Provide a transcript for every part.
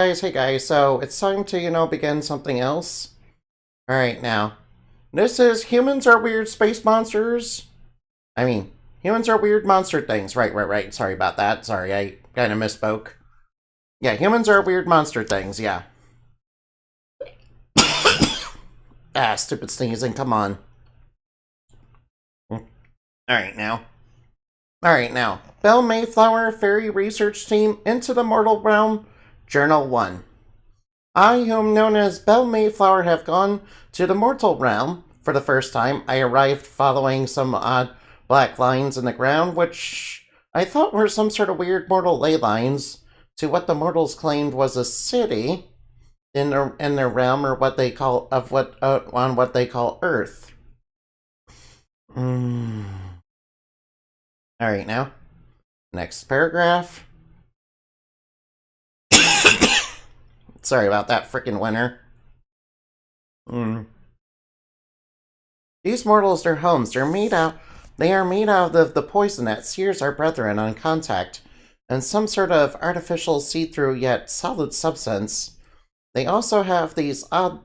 Hey guys, so it's time to, begin something else. Alright, now. This is Humans Are Weird Space Monsters. I mean, Humans Are Weird Monster Things. Right. Sorry about that. Sorry, I kind of misspoke. Yeah, Humans Are Weird Monster Things, yeah. Stupid sneezing, come on. Alright, now. Alright, now. Belle Mayflower Fairy Research Team into the Mortal Realm, Journal 1. I, whom known as Belle Mayflower, have gone to the mortal realm. For the first time, I arrived following some odd black lines in the ground, which I thought were some sort of weird mortal ley lines to what the mortals claimed was a city in their realm, or what they call on what they call Earth. Mm. All right, now next paragraph. Sorry about that, frickin' winter. These mortals, their homes, they are made out of the poison that sears our brethren on contact, and some sort of artificial see-through yet solid substance. They also have these odd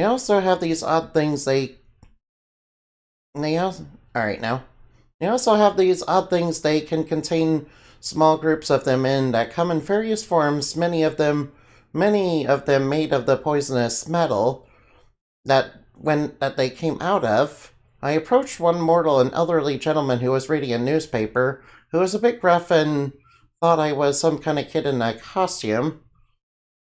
things they also, alright now. They also have these odd things they can contain small groups of them in that come in various forms, many of them made of the poisonous metal that they came out of. I approached one mortal, an elderly gentleman who was reading a newspaper, who was a bit gruff and thought I was some kind of kid in a costume.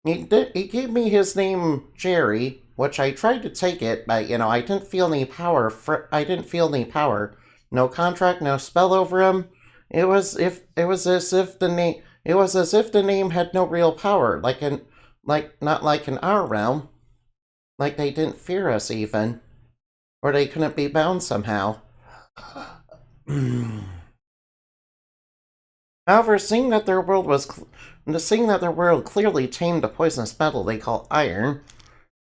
He gave me his name, Jerry, which I tried to take it, but I didn't feel any power. No contract, no spell over him. It was as if the name had no real power, not like in our realm. Like they didn't fear us even, or they couldn't be bound somehow. However, seeing that their world clearly tamed the poisonous metal they call iron,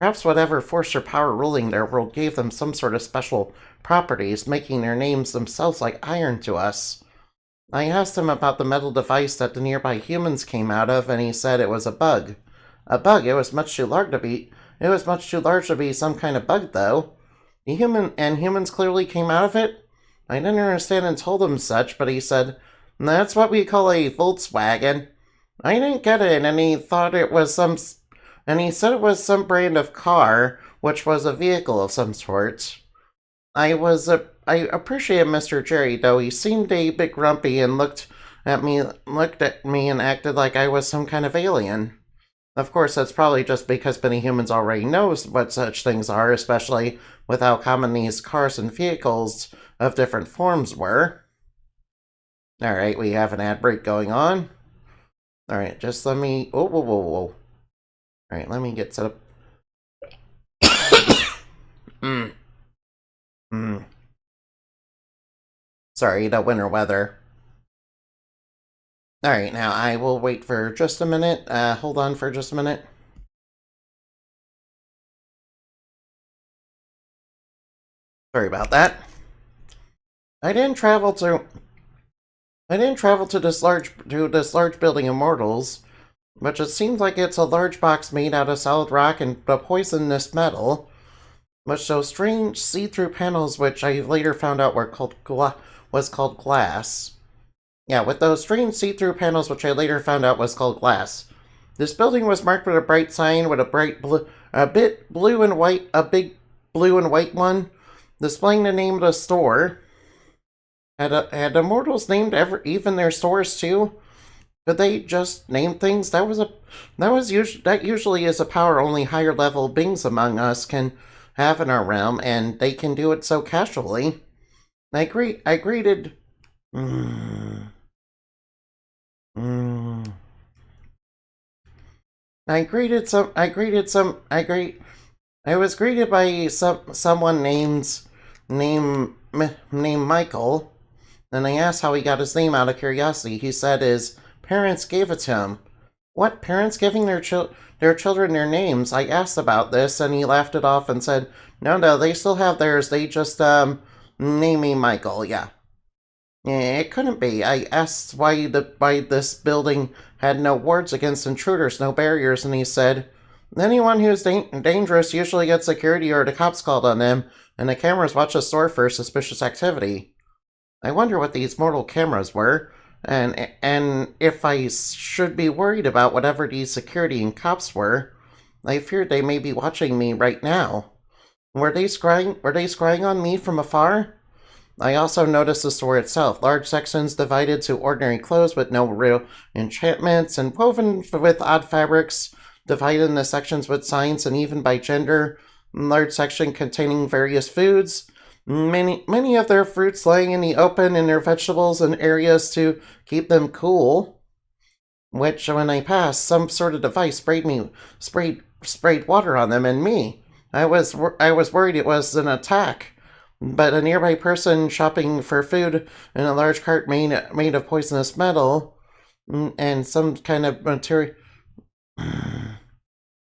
perhaps whatever force or power ruling their world gave them some sort of special properties, making their names themselves like iron to us. I asked him about the metal device that the nearby humans came out of, and he said it was a bug. A bug. It was much too large to be some kind of bug, though. Humans clearly came out of it? I didn't understand and told him such, but he said, "That's what we call a Volkswagen." I didn't get it, and he said it was some brand of car, which was a vehicle of some sort. I appreciate Mr. Jerry, though he seemed a bit grumpy and looked at me and acted like I was some kind of alien. Of course, that's probably just because many humans already know what such things are, especially with how common these cars and vehicles of different forms were. Alright, we have an ad break going on. Alright, just let me... Oh, whoa. Alright, let me get set up. Sorry, the winter weather. Alright, now I will wait for just a minute. Hold on for just a minute. Sorry about that. I didn't travel to this large building of mortals, but it seems like it's a large box made out of solid rock and a poisonous metal, which shows strange see-through panels, which I later found out was called glass. Yeah, with those strange see-through panels, which I later found out was called glass. This building was marked with a bright sign with a big blue and white one, displaying the name of the store. Had the mortals named even their stores too? Could they just name things? That usually is a power only higher level beings among us can have in our realm, and they can do it so casually. I greeted. I was greeted by someone named Michael, and I asked how he got his name out of curiosity. He said his parents gave it to him. What, parents giving their children their names? I asked about this, and he laughed it off and said, No, they still have theirs. They just name me Michael. Yeah. It couldn't be. I asked why this building had no wards against intruders, no barriers, and he said, anyone who's dangerous usually gets security or the cops called on them, and the cameras watch the store for suspicious activity. I wonder what these mortal cameras were, and if I should be worried about whatever these security and cops were. I feared they may be watching me right now. Were they scrying on me from afar? I also noticed the store itself, large sections divided to ordinary clothes with no real enchantments, and woven with odd fabrics, divided into sections with signs and even by gender. Large section containing various foods, many of their fruits laying in the open, and their vegetables in areas to keep them cool. Which, when I passed, some sort of device sprayed water on them and me. I was worried it was an attack, but a nearby person shopping for food in a large cart made of poisonous metal and some kind of material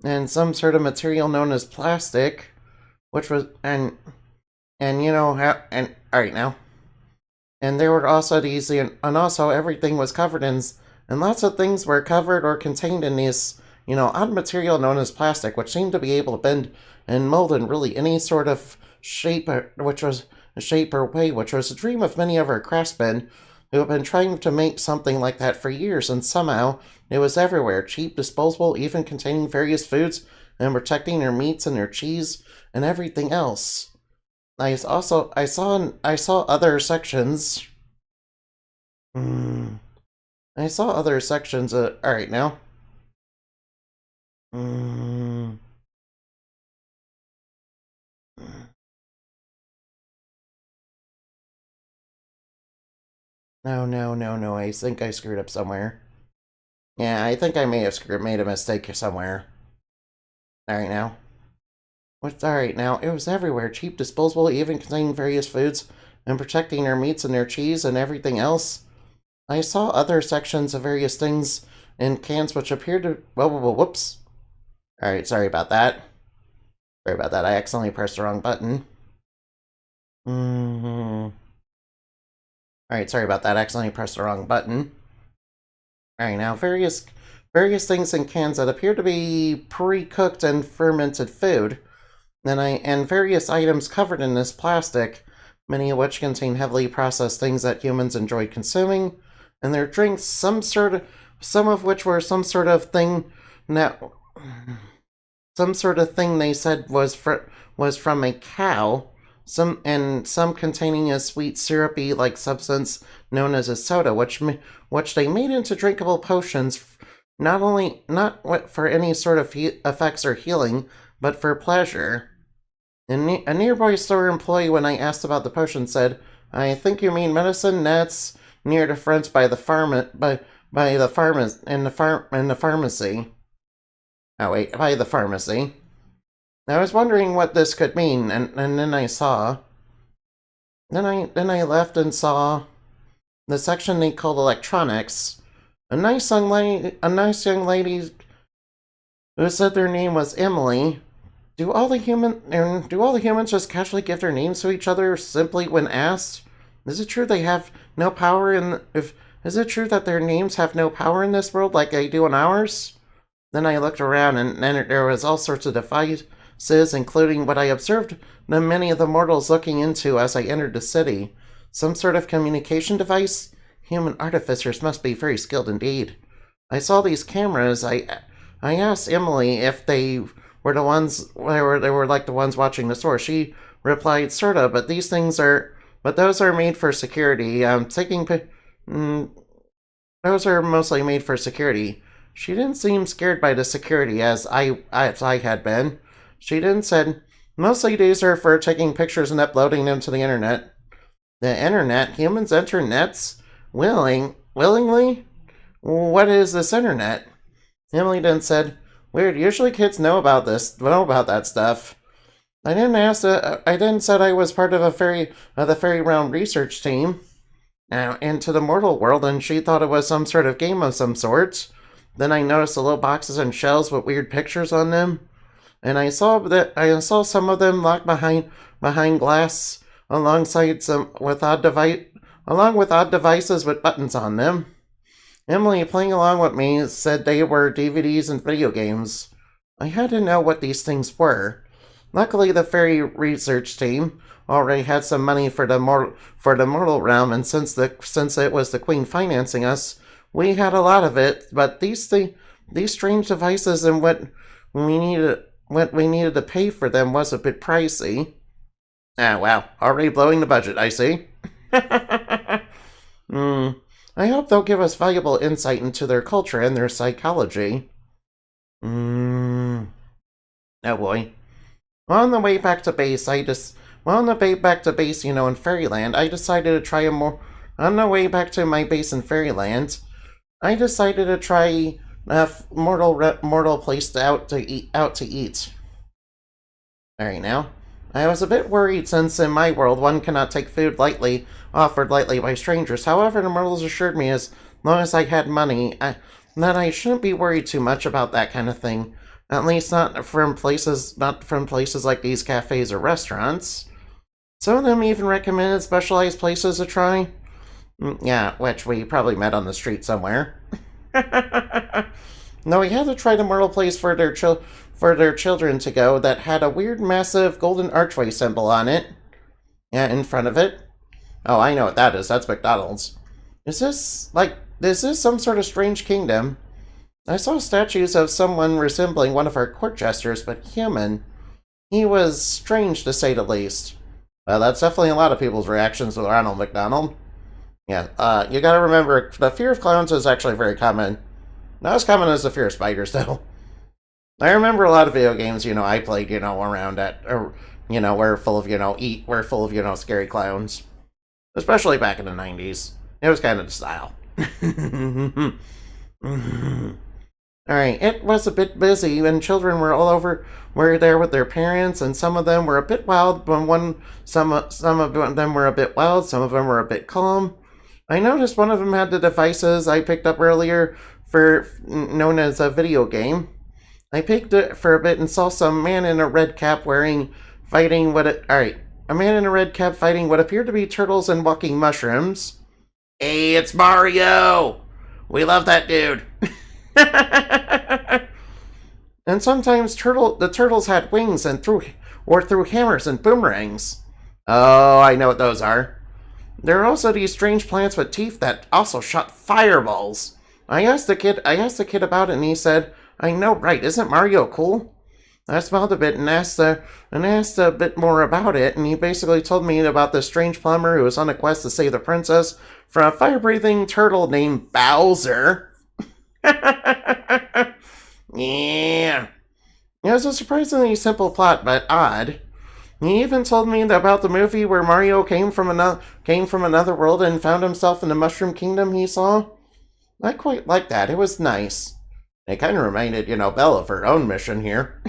and some sort of material known as plastic, which was and you know how and all right now. And there were also these, and also everything was covered in, and lots of things were covered or contained in this, odd material known as plastic, which seemed to be able to bend and mold in really any sort of shape, which was a shape or way, which was a dream of many of our craftsmen who have been trying to make something like that for years, and somehow it was everywhere, cheap, disposable, even containing various foods, and protecting their meats and their cheese and everything else. I saw other sections. I saw other sections. All right now. No, no. I think I screwed up somewhere. Yeah, I think I may have made a mistake somewhere. All right now. What's all right now? It was everywhere, cheap, disposable, even containing various foods, and protecting their meats and their cheese and everything else. I saw other sections of various things in cans which appeared to. Whoops. Alright, sorry about that. Sorry about that. I accidentally pressed the wrong button. Alright, sorry about that. I accidentally pressed the wrong button. Alright, now various things in cans that appear to be pre-cooked and fermented food. And various items covered in this plastic, many of which contain heavily processed things that humans enjoyed consuming, and their drinks, some of which were some sort of thing they said was from a cow, some containing a sweet syrupy like substance known as a soda, which they made into drinkable potions, not for any sort of effects or healing, but for pleasure. And a nearby store employee, when I asked about the potion, said, "I think you mean medicine. That's near the front by the pharmacy." Oh wait, by the pharmacy. I was wondering what this could mean, and then I saw. Then I left and saw the section they called electronics. A nice young lady who said their name was Emily. Do all the humans just casually give their names to each other simply when asked? Is it true they have no power is it true that their names have no power in this world like they do in ours? Then I looked around, and then there was all sorts of devices, including what I observed many of the mortals looking into as I entered the city. Some sort of communication device? Human artificers must be very skilled indeed. I saw these cameras. I asked Emily if they were the ones where they were like the ones watching the store. She replied, "Sorta, but those are made for security. Those are mostly made for security." She didn't seem scared by the security as I had been. She then said, "Mostly these are for taking pictures and uploading them to the internet." The internet? Humans enter nets? Willingly? What is this internet? Emily then said, "Weird, usually kids know about that stuff." I didn't said I was part of the fairy realm research team into the mortal world, and she thought it was some sort of game of some sort. Then I noticed the little boxes and shells with weird pictures on them, and I saw some of them locked behind glass alongside some with along with odd devices with buttons on them. Emily, playing along with me, said they were DVDs and video games. I had to know what these things were. Luckily, the fairy research team already had some money for the mortal realm, and since it was the queen financing us, we had a lot of it. But these strange devices and what we needed to pay for them was a bit pricey. Ah, wow, already blowing the budget, I see. I hope they'll give us valuable insight into their culture and their psychology. Oh boy. On the way back to base, in Fairyland, I decided to try a more. On the way back to my base in Fairyland, I decided to try a mortal place out to eat. All right, now. I was a bit worried since in my world one cannot take food offered lightly by strangers. However, the mortals assured me as long as I had money, that I shouldn't be worried too much about that kind of thing. At least not from places like these cafes or restaurants. Some of them even recommended specialized places to try. Yeah, which we probably met on the street somewhere. No, we had to try the mortal place for their children to go that had a weird, massive golden archway symbol on it. Yeah, in front of it. Oh, I know what that is. That's McDonald's. Is this some sort of strange kingdom? I saw statues of someone resembling one of our court jesters, but human. He was strange, to say the least. Well, that's definitely a lot of people's reactions to Ronald McDonald. Yeah, you gotta remember, the fear of clowns is actually very common. Not as common as the fear of spiders, though. I remember a lot of video games, I played, around at, or, were full of, scary clowns. Especially back in the 90s. It was kind of the style. Alright, it was a bit busy, and children were there with their parents, and some of them were a bit wild, but some of them were a bit wild, some of them were a bit calm. I noticed one of them had the devices I picked up earlier known as a video game. I peeked it for a bit and saw some man in a red cap fighting what appeared to be turtles and walking mushrooms. Hey, it's Mario! We love that dude. And sometimes the turtles had wings and threw hammers and boomerangs. Oh, I know what those are. There are also these strange plants with teeth that also shot fireballs. I asked the kid about it, and he said, I know, right, isn't Mario cool? I smiled a bit and asked a bit more about it, and he basically told me about this strange plumber who was on a quest to save the princess from a fire-breathing turtle named Bowser. Yeah. It was a surprisingly simple plot, but odd. He even told me about the movie where Mario came from another world and found himself in the Mushroom Kingdom he saw. I quite liked that. It was nice. It kind of reminded, Belle of her own mission here.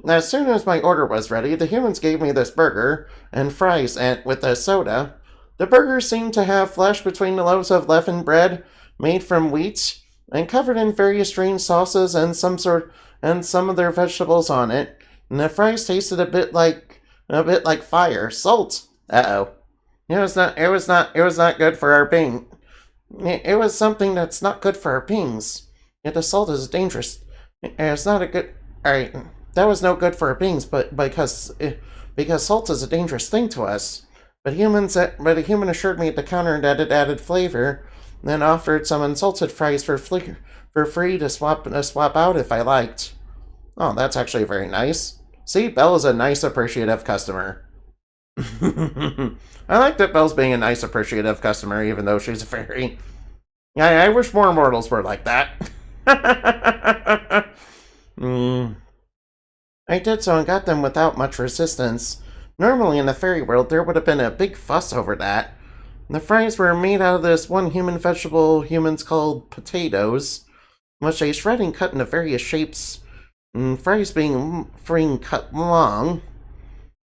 As soon as my order was ready, the humans gave me this burger and fries with a soda. The burger seemed to have flesh between the loaves of leavened bread made from wheat and covered in various strange sauces and some of their vegetables on it. And the fries tasted a bit like fire, salt. Uh-oh. It was not good for our being. It was something that's not good for our beings. Yet the salt is dangerous. It's not a good. Alright, that was no good for our beings, but because salt is a dangerous thing to us. But a human assured me at the counter that it added flavor, and then offered some unsalted fries for free to swap out if I liked. Oh, that's actually very nice. See, Belle is a nice, appreciative customer. I like that Belle's being a nice, appreciative customer, even though she's a fairy. I wish more mortals were like that. I did so and got them without much resistance. Normally in the fairy world, there would have been a big fuss over that. The fries were made out of this one human vegetable humans called potatoes, which they shred and cut into various shapes, fries being cut long.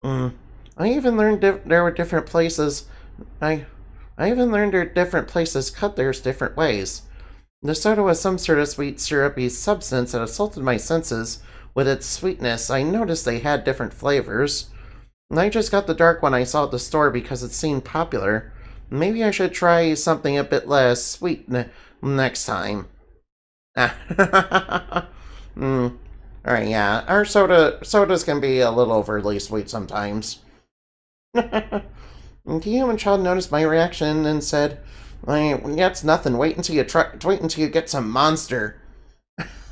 I even learned there were different places. I even learned there different places cut theirs different ways. The soda was some sort of sweet, syrupy substance that assaulted my senses with its sweetness. I noticed they had different flavors. I just got the dark one I saw at the store because it seemed popular. Maybe I should try something a bit less sweet next time. Ah. Alright, yeah. Our sodas can be a little overly sweet sometimes. The human child noticed my reaction and said, "That's nothing. Wait until you get some Monster."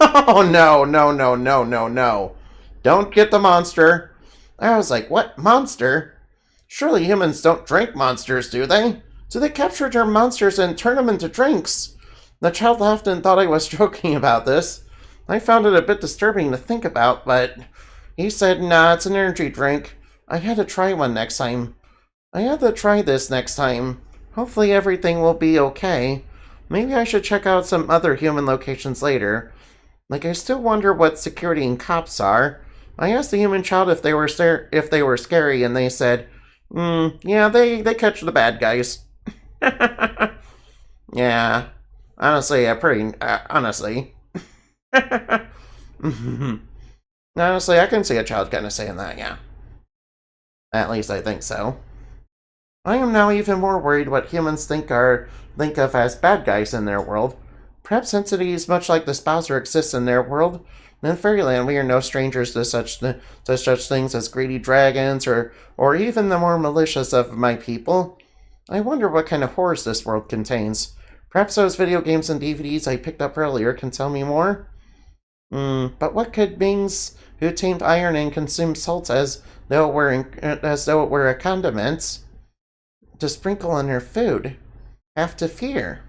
Oh no, no, no, no, no, no! Don't get the Monster. I was like, what Monster? Surely humans don't drink monsters, do they? Do they capture their monsters and turn them into drinks? The child laughed and thought I was joking about this. I found it a bit disturbing to think about, but he said, nah, it's an energy drink. I had to try one next time. I had to try this next time. Hopefully everything will be okay. Maybe I should check out some other human locations later. Like, I still wonder what security and cops are. I asked the human child if they were scary, and they said, yeah, they catch the bad guys. Yeah, honestly, honestly. Honestly, I can see a child kind of saying that, yeah. At least I think so. I am now even more worried what humans think of as bad guys in their world. Perhaps entities much like the Spouser exist in their world. In Fairyland, we are no strangers to such things as greedy dragons or even the more malicious of my people. I wonder what kind of horrors this world contains. Perhaps those video games and DVDs I picked up earlier can tell me more? But what could beings who tamed iron and consumed salt as though it were a condiment to sprinkle on their food have to fear?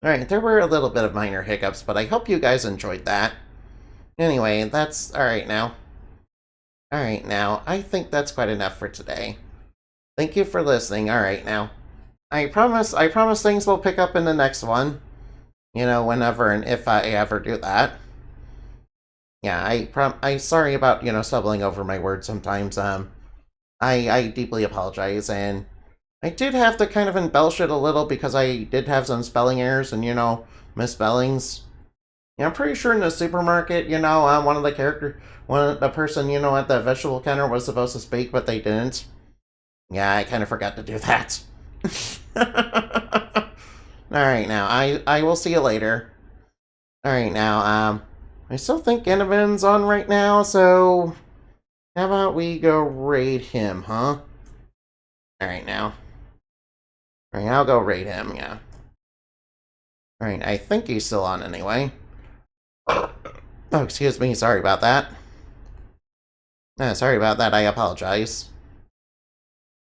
Alright, there were a little bit of minor hiccups, but I hope you guys enjoyed that. Anyway, that's alright now. Alright now, I think that's quite enough for today. Thank you for listening. Alright now. I promise things will pick up in the next one. You know, whenever and if I ever do that. Yeah, I sorry about, stumbling over my words sometimes. I deeply apologize, and I did have to kind of embellish it a little because I did have some spelling errors and, misspellings. Yeah, I'm pretty sure in the supermarket, one of the person, at the vegetable counter was supposed to speak, but they didn't. Yeah, I kind of forgot to do that. Alright, now, I will see you later. Alright, now, I still think Enovin's on right now, so how about we go raid him, huh? Alright, now. Alright, I'll go raid him, yeah. Alright, I think he's still on anyway. Oh, excuse me, sorry about that. Sorry about that, I apologize.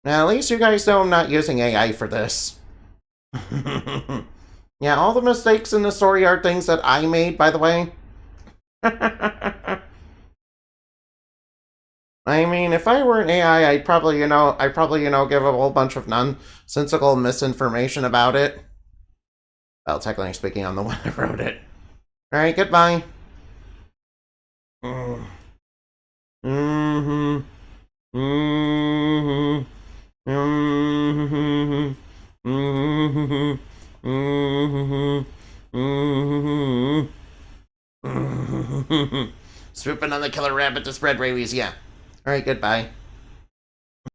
Now, at least you guys know I'm not using AI for this. Yeah, all the mistakes in the story are things that I made, by the way. I mean, if I were an AI, I'd probably, give a whole bunch of nonsensical misinformation about it. Well, technically speaking, I'm the one that wrote it. Alright, goodbye. Mm-hmm. Mm-hmm. Mm-hmm. Mm-hmm. Mm-hmm. Mm-hmm. Mm-hmm. Swooping on the killer rabbit to spread rabies, yeah. Alright, goodbye.